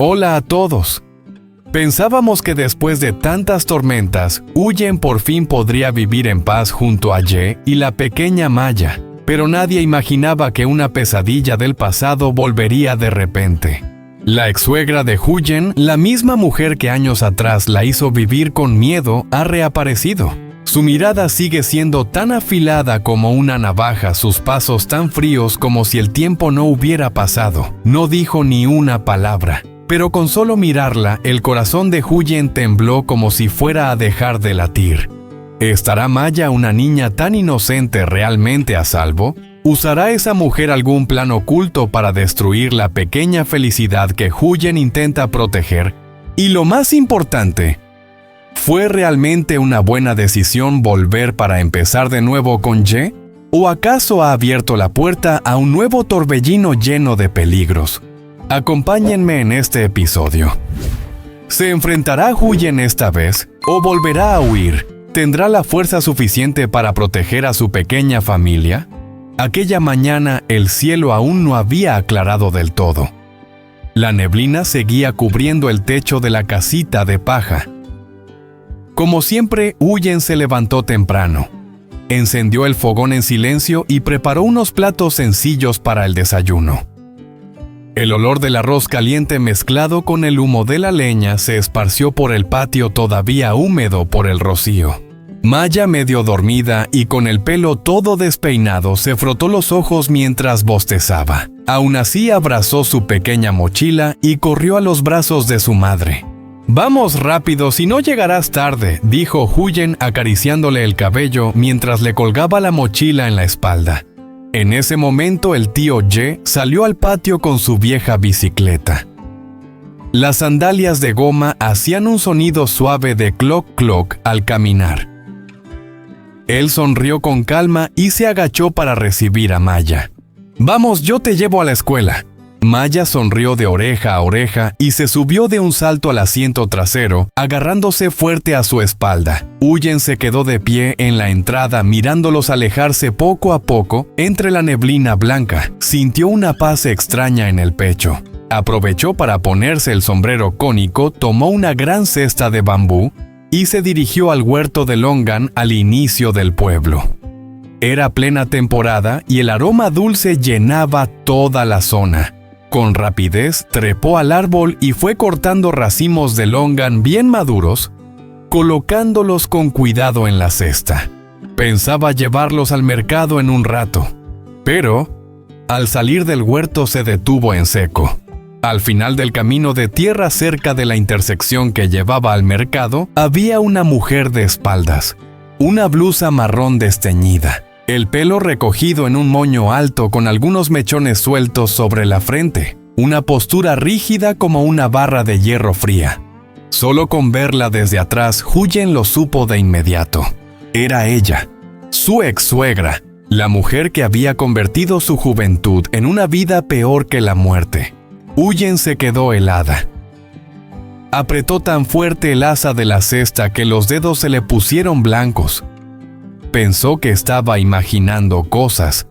Hola a todos. Pensábamos que después de tantas tormentas, Huyen por fin podría vivir en paz junto a Ye y la pequeña Maya, pero nadie imaginaba que una pesadilla del pasado volvería de repente. La ex-suegra de Huyen, la misma mujer que años atrás la hizo vivir con miedo, ha reaparecido. Su mirada sigue siendo tan afilada como una navaja, sus pasos tan fríos como si el tiempo no hubiera pasado. No dijo ni una palabra. Pero con solo mirarla, el corazón de Huyen tembló como si fuera a dejar de latir. ¿Estará Maya, una niña tan inocente, realmente a salvo? ¿Usará esa mujer algún plan oculto para destruir la pequeña felicidad que Huyen intenta proteger? Y lo más importante, ¿fue realmente una buena decisión volver para empezar de nuevo con Ye? ¿O acaso ha abierto la puerta a un nuevo torbellino lleno de peligros? Acompáñenme en este episodio. ¿Se enfrentará Huyen esta vez o volverá a huir? ¿Tendrá la fuerza suficiente para proteger a su pequeña familia? Aquella mañana el cielo aún no había aclarado del todo. La neblina seguía cubriendo el techo de la casita de paja. Como siempre, Huyen se levantó temprano. Encendió el fogón en silencio y preparó unos platos sencillos para el desayuno. El olor del arroz caliente mezclado con el humo de la leña se esparció por el patio todavía húmedo por el rocío. Maya, medio dormida y con el pelo todo despeinado, se frotó los ojos mientras bostezaba. Aún así abrazó su pequeña mochila y corrió a los brazos de su madre. «Vamos rápido, si no llegarás tarde», dijo Huyen acariciándole el cabello mientras le colgaba la mochila en la espalda. En ese momento el tío Ye salió al patio con su vieja bicicleta. Las sandalias de goma hacían un sonido suave de cloc cloc al caminar. Él sonrió con calma y se agachó para recibir a Maya. «Vamos, yo te llevo a la escuela». Maya sonrió de oreja a oreja y se subió de un salto al asiento trasero, agarrándose fuerte a su espalda. Huyen se quedó de pie en la entrada mirándolos alejarse poco a poco entre la neblina blanca. Sintió una paz extraña en el pecho. Aprovechó para ponerse el sombrero cónico, tomó una gran cesta de bambú y se dirigió al huerto de Longan al inicio del pueblo. Era plena temporada y el aroma dulce llenaba toda la zona. Con rapidez trepó al árbol y fue cortando racimos de longan bien maduros, colocándolos con cuidado en la cesta. Pensaba llevarlos al mercado en un rato, pero al salir del huerto se detuvo en seco. Al final del camino de tierra cerca de la intersección que llevaba al mercado, había una mujer de espaldas, una blusa marrón desteñida. El pelo recogido en un moño alto con algunos mechones sueltos sobre la frente, una postura rígida como una barra de hierro fría. Solo con verla desde atrás, Huyen lo supo de inmediato. Era ella, su ex-suegra, la mujer que había convertido su juventud en una vida peor que la muerte. Huyen se quedó helada. Apretó tan fuerte el asa de la cesta que los dedos se le pusieron blancos. Pensó que estaba imaginando cosas.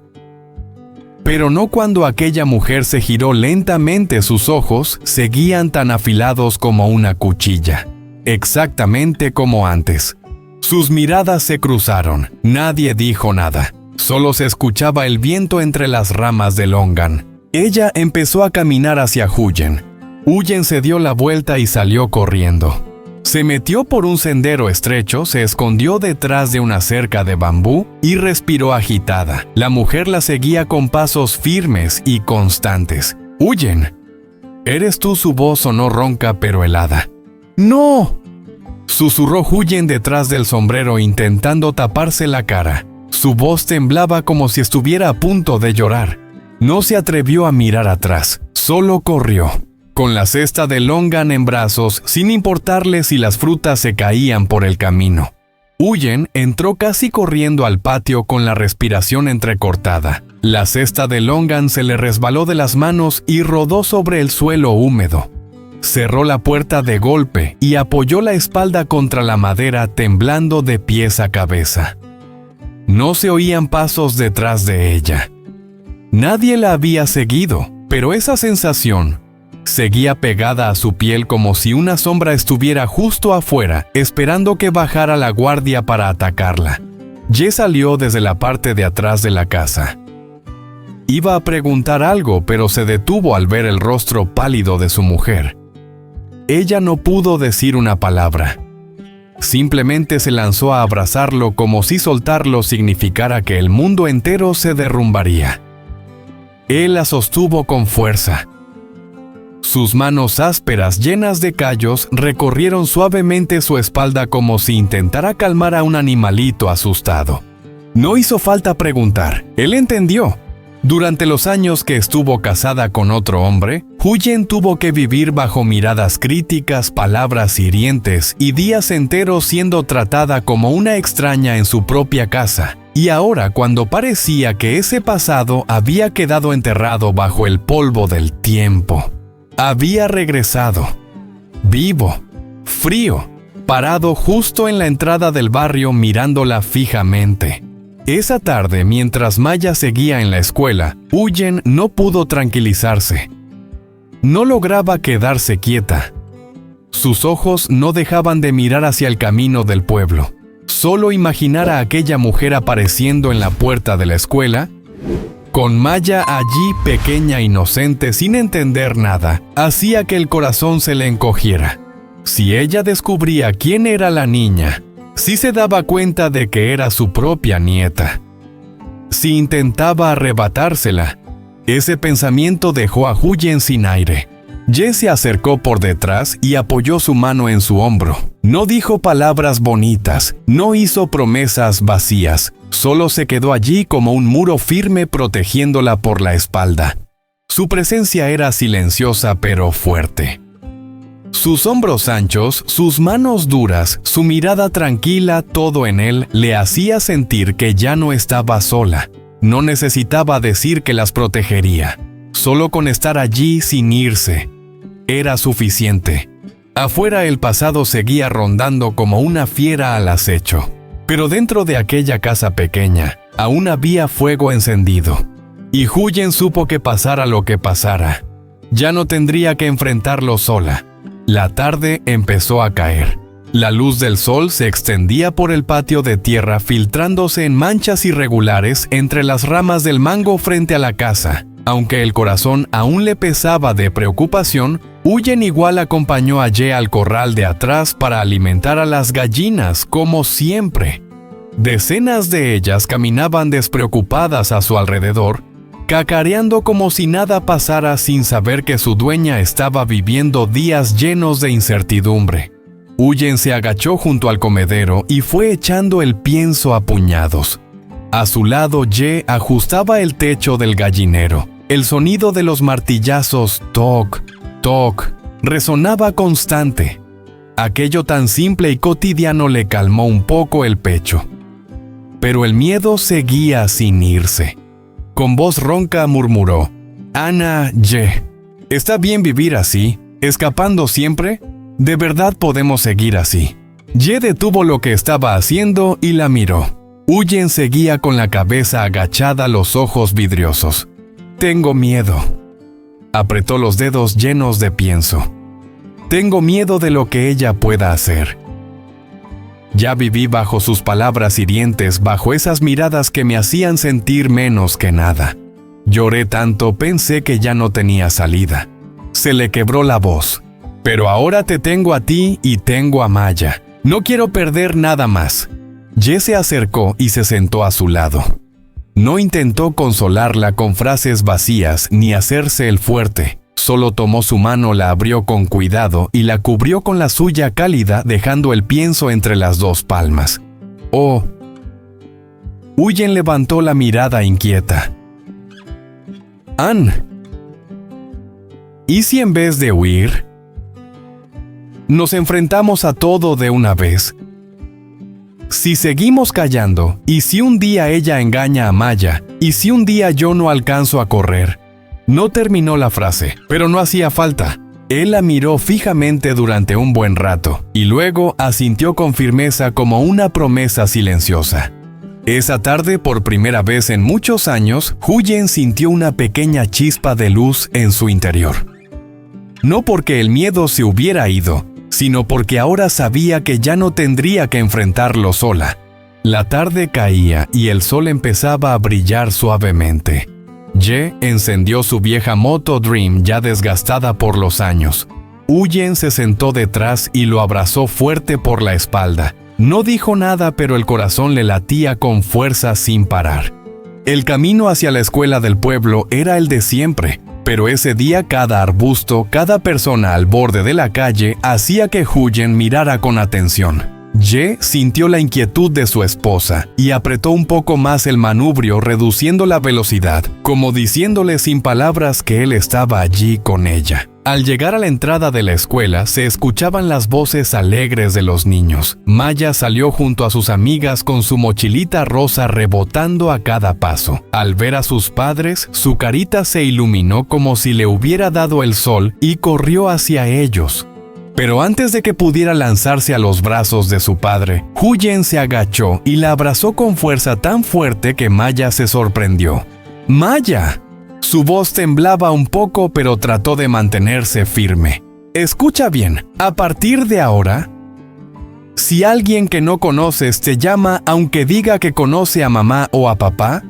Pero no cuando aquella mujer se giró lentamente. Sus ojos seguían tan afilados como una cuchilla, exactamente como antes. Sus miradas se cruzaron. Nadie dijo nada. Solo se escuchaba el viento entre las ramas de longan. Ella empezó a caminar hacia Huyen. Huyen se dio la vuelta y salió corriendo. Se metió por un sendero estrecho, se escondió detrás de una cerca de bambú y respiró agitada. La mujer la seguía con pasos firmes y constantes. «Huyen». «¿Eres tú?», su voz sonó ronca pero helada. «¡No!», susurró Huyen detrás del sombrero intentando taparse la cara. Su voz temblaba como si estuviera a punto de llorar. No se atrevió a mirar atrás, solo corrió. Con la cesta de longan en brazos, sin importarle si las frutas se caían por el camino. Huyen entró casi corriendo al patio con la respiración entrecortada. La cesta de longan se le resbaló de las manos y rodó sobre el suelo húmedo. Cerró la puerta de golpe y apoyó la espalda contra la madera, temblando de pies a cabeza. No se oían pasos detrás de ella. Nadie la había seguido, pero esa sensación, Seguía pegada a su piel como si una sombra estuviera justo afuera, esperando que bajara la guardia para atacarla. Ye salió desde la parte de atrás de la casa. Iba a preguntar algo, pero se detuvo al ver el rostro pálido de su mujer. Ella no pudo decir una palabra. Simplemente se lanzó a abrazarlo como si soltarlo significara que el mundo entero se derrumbaría. Él la sostuvo con fuerza. Sus manos ásperas, llenas de callos, recorrieron suavemente su espalda como si intentara calmar a un animalito asustado. No hizo falta preguntar, él entendió. Durante los años que estuvo casada con otro hombre, Huyen tuvo que vivir bajo miradas críticas, palabras hirientes y días enteros siendo tratada como una extraña en su propia casa. Y ahora, cuando parecía que ese pasado había quedado enterrado bajo el polvo del tiempo, había regresado, vivo, frío, parado justo en la entrada del barrio mirándola fijamente. Esa tarde, mientras Maya seguía en la escuela, Huyen no pudo tranquilizarse. No lograba quedarse quieta. Sus ojos no dejaban de mirar hacia el camino del pueblo. Solo imaginar a aquella mujer apareciendo en la puerta de la escuela, con Maya allí pequeña, inocente, sin entender nada, hacía que el corazón se le encogiera. Si ella descubría quién era la niña, si se daba cuenta de que era su propia nieta, si intentaba arrebatársela, ese pensamiento dejó a Huyen sin aire. Ye se acercó por detrás y apoyó su mano en su hombro. No dijo palabras bonitas, no hizo promesas vacías, solo se quedó allí como un muro firme protegiéndola por la espalda. Su presencia era silenciosa pero fuerte. Sus hombros anchos, sus manos duras, su mirada tranquila, todo en él le hacía sentir que ya no estaba sola. No necesitaba decir que las protegería. Solo con estar allí sin irse era suficiente. Afuera el pasado seguía rondando como una fiera al acecho. Pero dentro de aquella casa pequeña, aún había fuego encendido. Y Huyen supo que pasara lo que pasara, ya no tendría que enfrentarlo sola. La tarde empezó a caer. La luz del sol se extendía por el patio de tierra filtrándose en manchas irregulares entre las ramas del mango frente a la casa. Aunque el corazón aún le pesaba de preocupación, Huyen igual acompañó a Ye al corral de atrás para alimentar a las gallinas, como siempre. Decenas de ellas caminaban despreocupadas a su alrededor, cacareando como si nada pasara sin saber que su dueña estaba viviendo días llenos de incertidumbre. Huyen se agachó junto al comedero y fue echando el pienso a puñados. A su lado, Ye ajustaba el techo del gallinero. El sonido de los martillazos toc, toc, resonaba constante. Aquello tan simple y cotidiano le calmó un poco el pecho. Pero el miedo seguía sin irse. Con voz ronca murmuró: «Ana, Ye, ¿está bien vivir así? ¿Escapando siempre? ¿De verdad podemos seguir así?» Ye detuvo lo que estaba haciendo y la miró. Huyen seguía con la cabeza agachada, los ojos vidriosos. «Tengo miedo». Apretó los dedos llenos de pienso. «Tengo miedo de lo que ella pueda hacer». Ya viví bajo sus palabras hirientes, bajo esas miradas que me hacían sentir menos que nada. Lloré tanto, pensé que ya no tenía salida. Se le quebró la voz. «Pero ahora te tengo a ti y tengo a Maya. No quiero perder nada más». Ye se acercó y se sentó a su lado. No intentó consolarla con frases vacías ni hacerse el fuerte. Solo tomó su mano, la abrió con cuidado y la cubrió con la suya cálida, dejando el pienso entre las dos palmas. «Oh». Huyen levantó la mirada inquieta. «Ann, ¿y si en vez de huir, nos enfrentamos a todo de una vez? Si seguimos callando, y si un día ella engaña a Maya, y si un día yo no alcanzo a correr». No terminó la frase, pero no hacía falta. Él la miró fijamente durante un buen rato, y luego asintió con firmeza como una promesa silenciosa. Esa tarde, por primera vez en muchos años, Huyen sintió una pequeña chispa de luz en su interior. no porque el miedo se hubiera ido, sino porque ahora sabía que ya no tendría que enfrentarlo sola. La tarde caía y el sol empezaba a brillar suavemente. Ye encendió su vieja moto Dream ya desgastada por los años. Huyen se sentó detrás y lo abrazó fuerte por la espalda. No dijo nada, pero el corazón le latía con fuerza sin parar. El camino hacia la escuela del pueblo era el de siempre, pero ese día cada arbusto, cada persona al borde de la calle hacía que Huyen mirara con atención. Ye sintió la inquietud de su esposa y apretó un poco más el manubrio, reduciendo la velocidad, como diciéndole sin palabras que él estaba allí con ella. Al llegar a la entrada de la escuela, se escuchaban las voces alegres de los niños. Maya salió junto a sus amigas con su mochilita rosa rebotando a cada paso. Al ver a sus padres, su carita se iluminó como si le hubiera dado el sol y corrió hacia ellos. Pero antes de que pudiera lanzarse a los brazos de su padre, Huyen se agachó y la abrazó con fuerza tan fuerte que Maya se sorprendió. ¡Maya! Su voz temblaba un poco, pero trató de mantenerse firme. Escucha bien, a partir de ahora, si alguien que no conoces te llama aunque diga que conoce a mamá o a papá,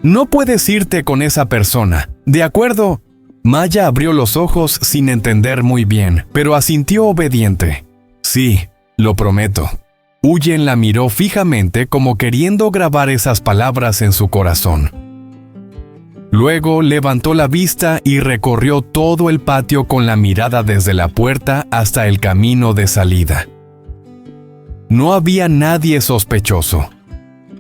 no puedes irte con esa persona, ¿de acuerdo? Maya abrió los ojos sin entender muy bien, pero asintió obediente. Sí, lo prometo. Huyen la miró fijamente como queriendo grabar esas palabras en su corazón. Luego levantó la vista y recorrió todo el patio con la mirada desde la puerta hasta el camino de salida. No había nadie sospechoso.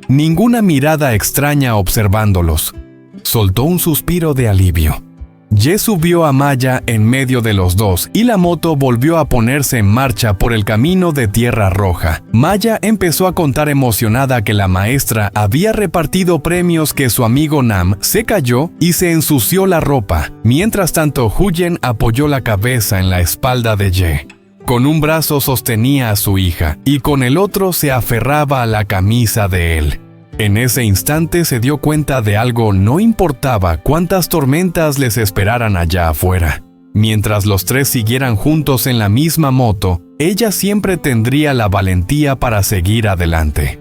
Ninguna mirada extraña observándolos. Soltó un suspiro de alivio. Ye subió a Maya en medio de los dos y la moto volvió a ponerse en marcha por el camino de tierra roja. Maya empezó a contar emocionada que la maestra había repartido premios, que su amigo Nam se cayó y se ensució la ropa. Mientras tanto, Huyen apoyó la cabeza en la espalda de Ye. Con un brazo sostenía a su hija y con el otro se aferraba a la camisa de él. En ese instante se dio cuenta de algo: no importaba cuántas tormentas les esperaran allá afuera. Mientras los tres siguieran juntos en la misma moto, ella siempre tendría la valentía para seguir adelante.